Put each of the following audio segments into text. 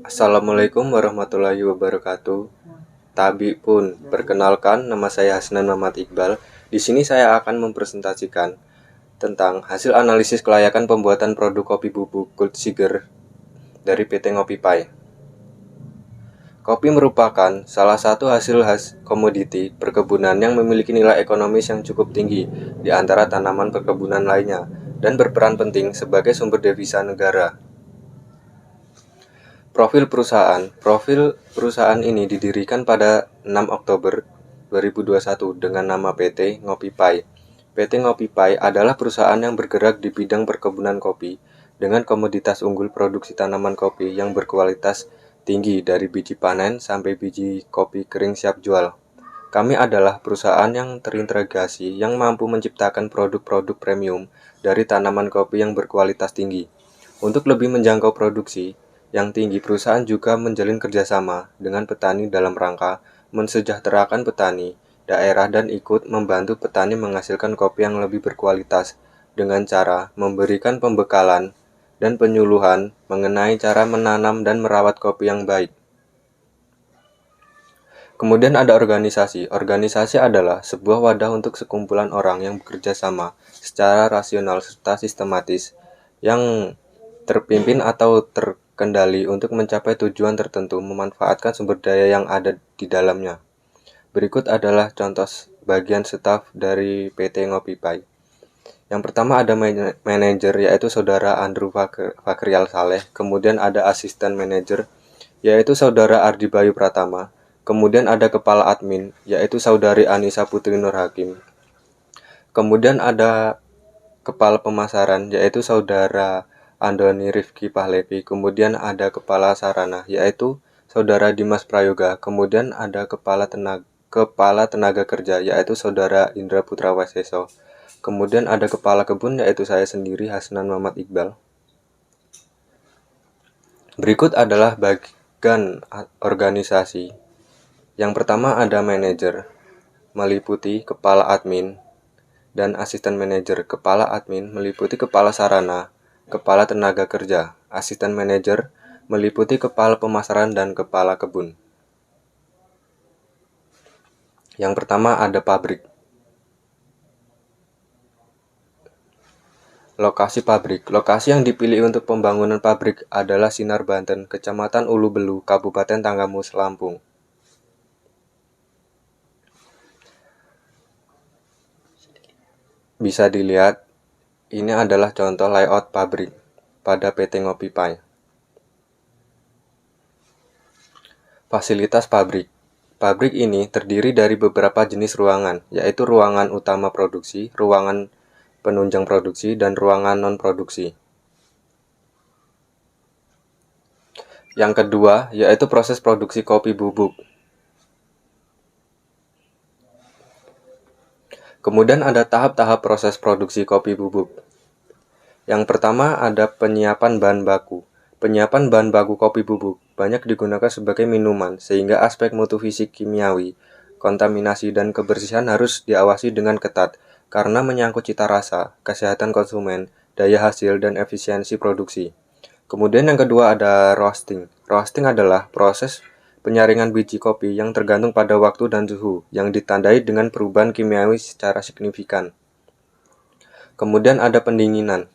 Assalamualaikum warahmatullahi wabarakatuh. Tabi pun, perkenalkan nama saya Hasnan Muhammad Iqbal. Di sini saya akan mempresentasikan tentang hasil analisis kelayakan pembuatan produk kopi bubuk Gold Sugar dari PT Ngopi Pai. Kopi merupakan salah satu hasil komoditi perkebunan yang memiliki nilai ekonomis yang cukup tinggi di antara tanaman perkebunan lainnya dan berperan penting sebagai sumber devisa negara. Profil perusahaan ini didirikan pada 6 Oktober 2021 dengan nama PT Ngopi Pai. PT Ngopi Pai adalah perusahaan yang bergerak di bidang perkebunan kopi dengan komoditas unggul produksi tanaman kopi yang berkualitas tinggi dari biji panen sampai biji kopi kering siap jual. Kami adalah perusahaan yang terintegrasi yang mampu menciptakan produk-produk premium dari tanaman kopi yang berkualitas tinggi. Untuk lebih menjangkau produksi yang tinggi, perusahaan juga menjalin kerjasama dengan petani dalam rangka mensejahterakan petani daerah dan ikut membantu petani menghasilkan kopi yang lebih berkualitas dengan cara memberikan pembekalan dan penyuluhan mengenai cara menanam dan merawat kopi yang baik. Kemudian ada organisasi. Organisasi adalah sebuah wadah untuk sekumpulan orang yang bekerja sama secara rasional serta sistematis yang terpimpin atau terkendali untuk mencapai tujuan tertentu memanfaatkan sumber daya yang ada di dalamnya. Berikut adalah contoh bagian staf dari PT Ngopi Pai. Yang pertama ada manajer yaitu Saudara Andrew Fakrial Saleh, kemudian ada asisten manajer yaitu Saudara Ardi Bayu Pratama, kemudian ada kepala admin yaitu Saudari Anissa Putri Nur Hakim. Kemudian ada kepala pemasaran yaitu Saudara Andoni Rifki Pahlevi, kemudian ada kepala sarana yaitu Saudara Dimas Prayoga, kemudian ada kepala tenaga kerja yaitu Saudara Indra Putra Waseso, kemudian ada kepala kebun yaitu saya sendiri Hasnan Muhammad Iqbal. Berikut adalah bagian organisasi. Yang pertama ada manajer, meliputi kepala admin dan asisten manajer. Kepala admin meliputi kepala sarana, kepala tenaga kerja. Asisten manajer meliputi kepala pemasaran dan kepala kebun. Yang pertama ada pabrik. Lokasi pabrik. Lokasi yang dipilih untuk pembangunan pabrik adalah Sinar Banten, Kecamatan Ulu Belu, Kabupaten Tanggamus, Lampung. Bisa dilihat, ini adalah contoh layout pabrik pada PT Ngopi Pai. Fasilitas pabrik. Pabrik ini terdiri dari beberapa jenis ruangan, yaitu ruangan utama produksi, ruangan penunjang produksi, dan ruangan non-produksi. Yang kedua, yaitu proses produksi kopi bubuk. Kemudian ada tahap-tahap proses produksi kopi bubuk. Yang pertama ada penyiapan bahan baku. Penyiapan bahan baku kopi bubuk banyak digunakan sebagai minuman, sehingga aspek mutu fisik kimiawi, kontaminasi, dan kebersihan harus diawasi dengan ketat, karena menyangkut cita rasa, kesehatan konsumen, daya hasil, dan efisiensi produksi. Kemudian yang kedua ada roasting. Roasting adalah proses penyaringan biji kopi yang tergantung pada waktu dan suhu, yang ditandai dengan perubahan kimiawi secara signifikan. Kemudian ada pendinginan.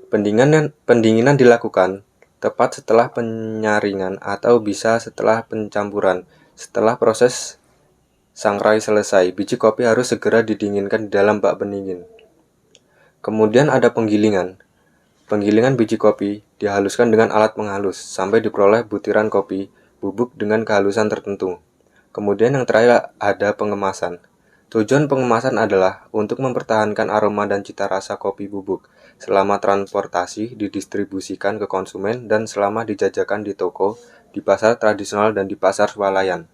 Pendinginan dilakukan tepat setelah penyaringan atau bisa setelah pencampuran. Setelah proses sangrai selesai, biji kopi harus segera didinginkan di dalam bak pendingin. Kemudian ada penggilingan. Penggilingan biji kopi dihaluskan dengan alat penghalus sampai diperoleh butiran kopi bubuk dengan kehalusan tertentu. Kemudian yang terakhir ada pengemasan. Tujuan pengemasan adalah untuk mempertahankan aroma dan cita rasa kopi bubuk selama transportasi didistribusikan ke konsumen dan selama dijajakan di toko, di pasar tradisional dan di pasar swalayan.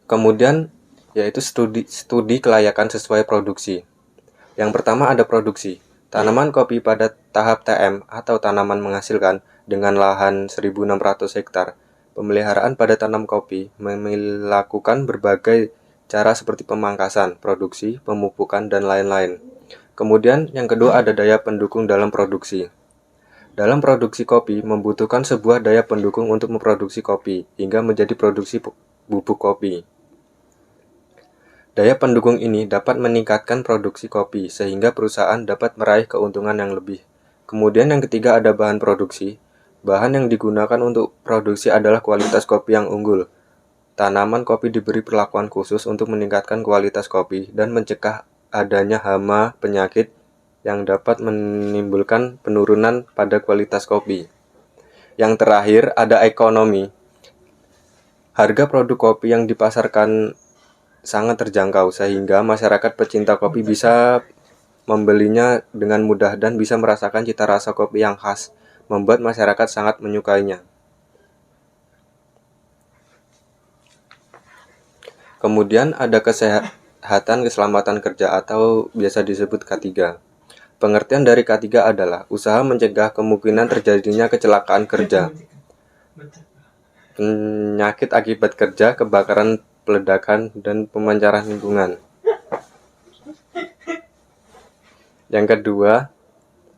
Kemudian yaitu studi kelayakan sesuai produksi. Yang pertama ada produksi. Tanaman kopi pada tahap TM atau tanaman menghasilkan dengan lahan 1.600 hektar. Pemeliharaan pada tanam kopi melakukan berbagai cara seperti pemangkasan, produksi, pemupukan, dan lain-lain. Kemudian yang kedua ada daya pendukung dalam produksi. Dalam produksi kopi membutuhkan sebuah daya pendukung untuk memproduksi kopi hingga menjadi produksi bubuk kopi. Daya pendukung ini dapat meningkatkan produksi kopi sehingga perusahaan dapat meraih keuntungan yang lebih. Kemudian yang ketiga ada bahan produksi. Bahan yang digunakan untuk produksi adalah kualitas kopi yang unggul. Tanaman kopi diberi perlakuan khusus untuk meningkatkan kualitas kopi dan mencegah adanya hama penyakit yang dapat menimbulkan penurunan pada kualitas kopi. Yang terakhir ada ekonomi. Harga produk kopi yang dipasarkan sangat terjangkau sehingga masyarakat pecinta kopi bisa membelinya dengan mudah dan bisa merasakan cita rasa kopi yang khas, membuat masyarakat sangat menyukainya. Kemudian ada kesehatan keselamatan kerja atau biasa disebut K3. Pengertian dari K3 adalah usaha mencegah kemungkinan terjadinya kecelakaan kerja, penyakit akibat kerja, kebakaran, peledakan, dan pemancaran lingkungan. Yang kedua,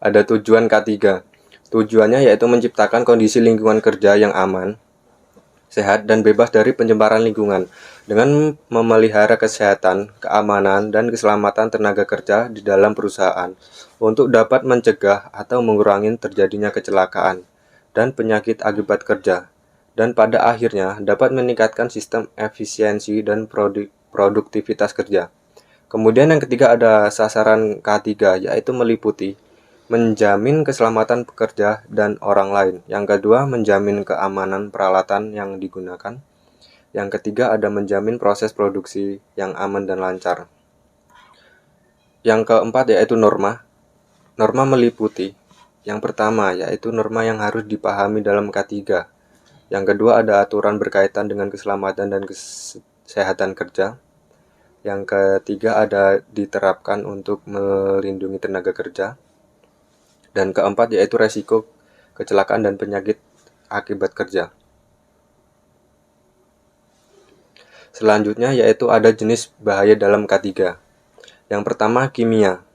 ada tujuan K3. Tujuannya yaitu menciptakan kondisi lingkungan kerja yang aman, sehat, dan bebas dari pencemaran lingkungan dengan memelihara kesehatan, keamanan, dan keselamatan tenaga kerja di dalam perusahaan untuk dapat mencegah atau mengurangi terjadinya kecelakaan dan penyakit akibat kerja, dan pada akhirnya dapat meningkatkan sistem efisiensi dan produktivitas kerja. Kemudian yang ketiga ada sasaran K3, yaitu meliputi menjamin keselamatan pekerja dan orang lain. Yang kedua, menjamin keamanan peralatan yang digunakan. Yang ketiga, ada menjamin proses produksi yang aman dan lancar. Yang keempat, yaitu norma. Norma meliputi yang pertama, yaitu norma yang harus dipahami dalam K3. Yang kedua, ada aturan berkaitan dengan keselamatan dan kesehatan kerja. Yang ketiga, ada diterapkan untuk melindungi tenaga kerja. Dan keempat, yaitu resiko kecelakaan dan penyakit akibat kerja. Selanjutnya, yaitu ada jenis bahaya dalam K3. Yang pertama, kimia.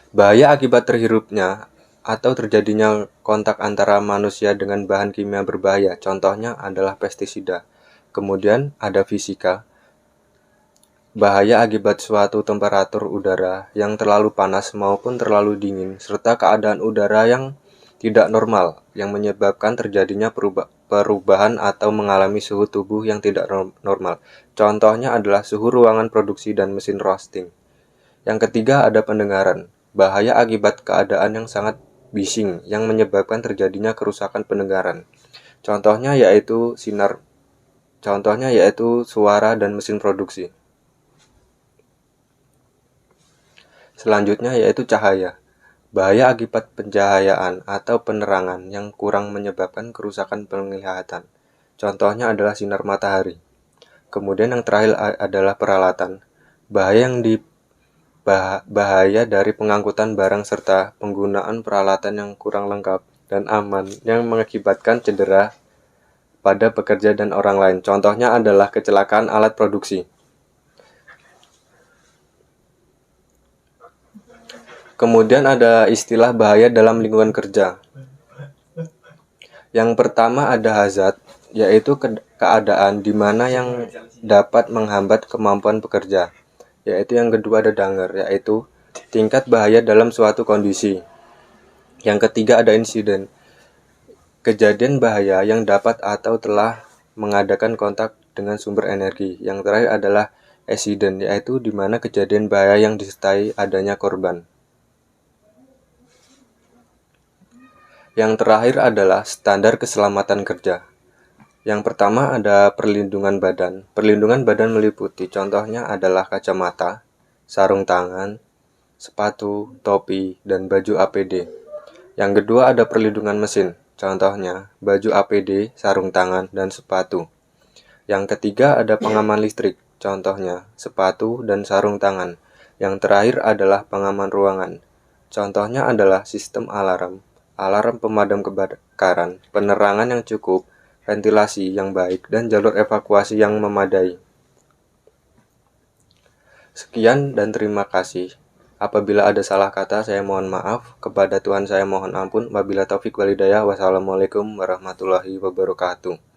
Bahaya akibat terhirupnya atau terjadinya kontak antara manusia dengan bahan kimia berbahaya. Contohnya adalah pestisida. Kemudian ada fisika. Bahaya akibat suatu temperatur udara yang terlalu panas maupun terlalu dingin, serta keadaan udara yang tidak normal, yang menyebabkan terjadinya perubahan atau mengalami suhu tubuh yang tidak normal. Contohnya adalah suhu ruangan produksi dan mesin roasting. Yang ketiga ada pendengaran. Bahaya akibat keadaan yang sangat bising, yang menyebabkan terjadinya kerusakan pendengaran. Contohnya yaitu suara dan mesin produksi. Selanjutnya yaitu cahaya. Bahaya akibat pencahayaan atau penerangan yang kurang menyebabkan kerusakan penglihatan. Contohnya adalah sinar matahari. Kemudian yang terakhir adalah peralatan. Bahaya dari pengangkutan barang serta penggunaan peralatan yang kurang lengkap dan aman yang mengakibatkan cedera pada pekerja dan orang lain. Contohnya adalah kecelakaan alat produksi. Kemudian ada istilah bahaya dalam lingkungan kerja. Yang pertama ada hazard, yaitu keadaan di mana yang dapat menghambat kemampuan pekerja. Yaitu yang kedua ada danger, yaitu tingkat bahaya dalam suatu kondisi. Yang ketiga ada insiden, kejadian bahaya yang dapat atau telah mengadakan kontak dengan sumber energi. Yang terakhir adalah accident, yaitu di mana kejadian bahaya yang disertai adanya korban. Yang terakhir adalah standar keselamatan kerja. Yang pertama ada perlindungan badan. Perlindungan badan meliputi contohnya adalah kacamata, sarung tangan, sepatu, topi, dan baju APD. Yang kedua ada perlindungan mesin. Contohnya baju APD, sarung tangan, dan sepatu. Yang ketiga ada pengaman listrik. Contohnya sepatu dan sarung tangan. Yang terakhir adalah pengaman ruangan. Contohnya adalah sistem alarm pemadam kebakaran, penerangan yang cukup, ventilasi yang baik, dan jalur evakuasi yang memadai. Sekian dan terima kasih. Apabila ada salah kata, saya mohon maaf. Kepada Tuhan saya mohon ampun. Wabila taufik walhidayah. Wassalamualaikum warahmatullahi wabarakatuh.